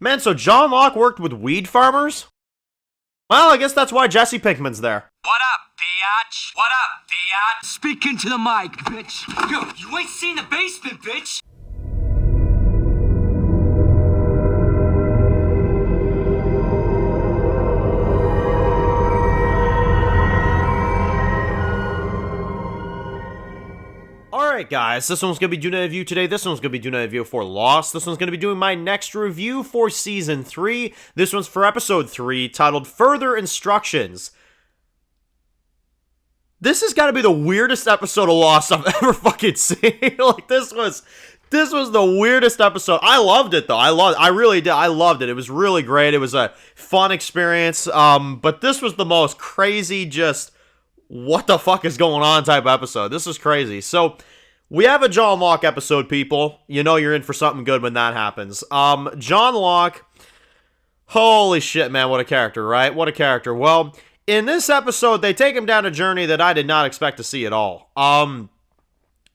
Man, so John Locke worked with weed farmers? Well, I guess that's why Jesse Pinkman's there. What up, biatch? What up, biatch? Speak into the mic, bitch. Yo, you ain't seen the basement, bitch. Alright guys, this one's going to be doing a review today, this one's going to be doing a review for Lost, this one's going to be doing my next review for Season 3, this one's for Episode 3, titled Further Instructions. This has got to be the weirdest episode of Lost I've ever fucking seen. Like, this was the weirdest episode. I loved it though, I really did, I loved it, it was really great, it was a fun experience, but this was the most crazy, just what the fuck is going on type episode. This is crazy. So, we have a John Locke episode, people. You know you're in for something good when that happens. John Locke, holy shit, man, what a character, right? What a character. Well, in this episode, they take him down a journey that I did not expect to see at all.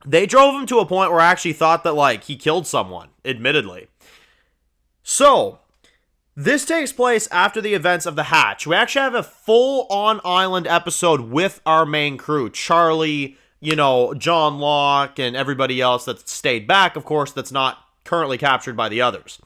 They drove him to a point where I actually thought that, like, he killed someone, admittedly. So, this takes place after the events of The Hatch. We actually have a full on-island episode with our main crew. Charlie, you know, John Locke, and everybody else that stayed back, of course, that's not currently captured by the others.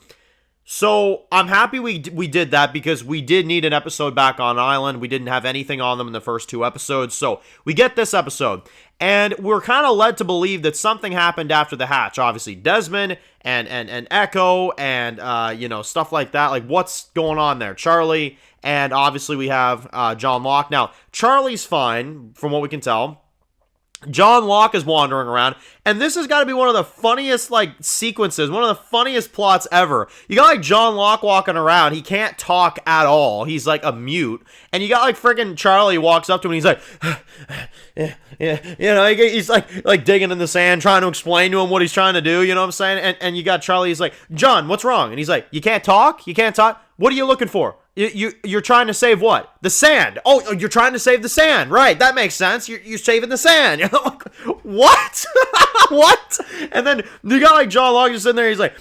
So, I'm happy we did that because we did need an episode back on island. We didn't have anything on them in the first two episodes, so we get this episode. And we're kind of led to believe that something happened after the hatch. Obviously, Desmond and Echo and, you know, stuff like that. Like, what's going on there? Charlie, and obviously we have John Locke. Now, Charlie's fine, from what we can tell. John Locke is wandering around, and this has got to be one of the funniest, like, sequences, one of the funniest plots ever. You got, like, John Locke walking around, he can't talk at all, he's, like, a mute, and you got, like, friggin' Charlie walks up to him, and he's like, yeah, you know, he's, like, digging in the sand, trying to explain to him what he's trying to do, you know what I'm saying, and you got Charlie, he's like, John, what's wrong? And he's like, you can't talk? You can't talk? What are you looking for? You're trying to save what? The sand. Oh, you're trying to save the sand. Right, that makes sense. You're saving the sand. What? What? And then you got like John Locke just sitting there. He's like,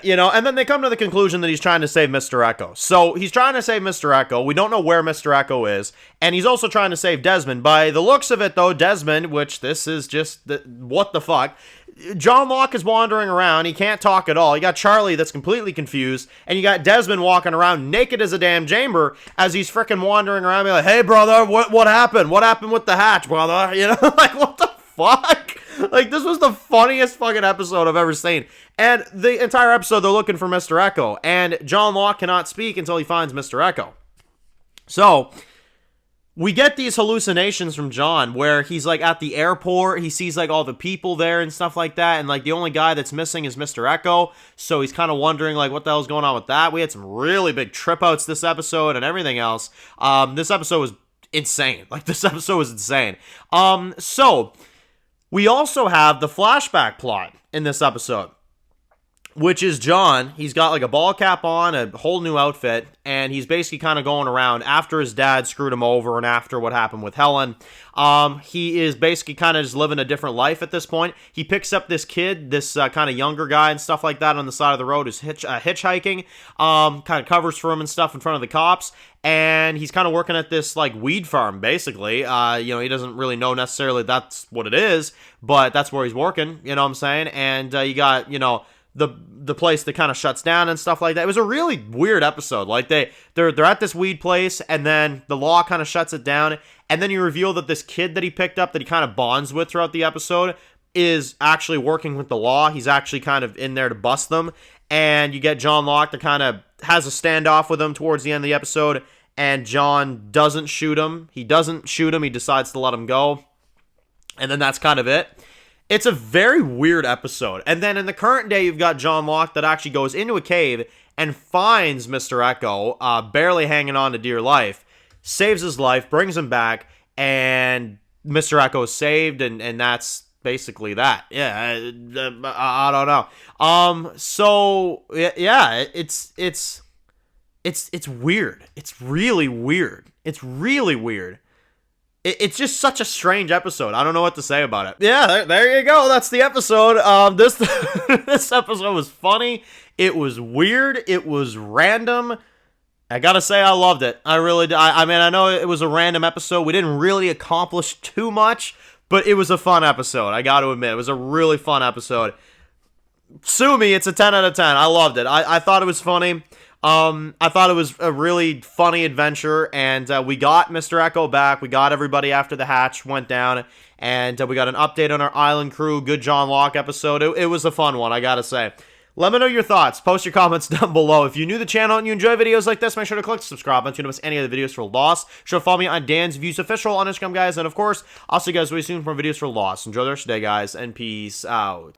you know, and then they come to the conclusion that he's trying to save Mr. Echo. So he's trying to save Mr. Echo. We don't know where Mr. Echo is. And he's also trying to save Desmond. By the looks of it, though, Desmond, which this is just, what the fuck? John Locke is wandering around. He can't talk at all. You got Charlie that's completely confused. And you got Desmond walking around naked as a damn chamber as he's freaking wandering around. Be like, hey, brother, what happened? What happened with the hatch, brother? You know, like, what the fuck? Like, this was the funniest fucking episode I've ever seen. And the entire episode, they're looking for Mr. Echo. And John Locke cannot speak until he finds Mr. Echo. So we get these hallucinations from John where he's like at the airport, he sees like all the people there and stuff like that, and like the only guy that's missing is Mr. Echo, so he's kind of wondering like what the hell's going on with that. We had some really big trip outs this episode and everything else. This episode was insane. Like, this episode was insane. So we also have the flashback plot in this episode, which is John. He's got like a ball cap on, a whole new outfit, and he's basically kind of going around after his dad screwed him over and after what happened with Helen. He is basically kind of just living a different life at this point. He picks up this kid, this kind of younger guy and stuff like that on the side of the road who's hitchhiking, kind of covers for him and stuff in front of the cops, and he's kind of working at this like weed farm basically. You know, he doesn't really know necessarily that's what it is, but that's where he's working, you know what I'm saying? And you got, you know, the place that kind of shuts down and stuff like that. It was a really weird episode. Like, they're at this weed place, and then the law kind of shuts it down, and then you reveal that this kid that he picked up that he kind of bonds with throughout the episode is actually working with the law. He's actually kind of in there to bust them, and you get John Locke that kind of has a standoff with him towards the end of the episode, and John doesn't shoot him. He doesn't shoot him. He decides to let him go, and then that's kind of it. It's a very weird episode. And then in the current day, you've got John Locke that actually goes into a cave and finds Mr. Echo, barely hanging on to dear life, saves his life, brings him back, and Mr. Echo is saved, and that's basically that. Yeah, I don't know. So yeah, it's weird. It's really weird. It's really weird. It's just such a strange episode. I don't know what to say about it. Yeah, there you go. That's the episode. This episode was funny. It was weird. It was random. I gotta say, I loved it. I really did. I mean, I know it was a random episode. We didn't really accomplish too much, but it was a fun episode. I gotta admit, it was a really fun episode. Sue me, it's a 10 out of 10. I loved it. I thought it was funny. I thought it was a really funny adventure, and we got Mr. Eko back. We got everybody after the hatch went down, and we got an update on our island crew. Good John Locke episode. It was a fun one, I gotta say. Let me know your thoughts. Post your comments down below. If you're new to the channel and you enjoy videos like this, make sure to click subscribe button to don't miss any of the videos for Lost. Sure to follow me on Dan's Views Official on Instagram, guys. And of course, I'll see you guys really soon for videos for Lost. Enjoy the rest of the day, guys, and peace out.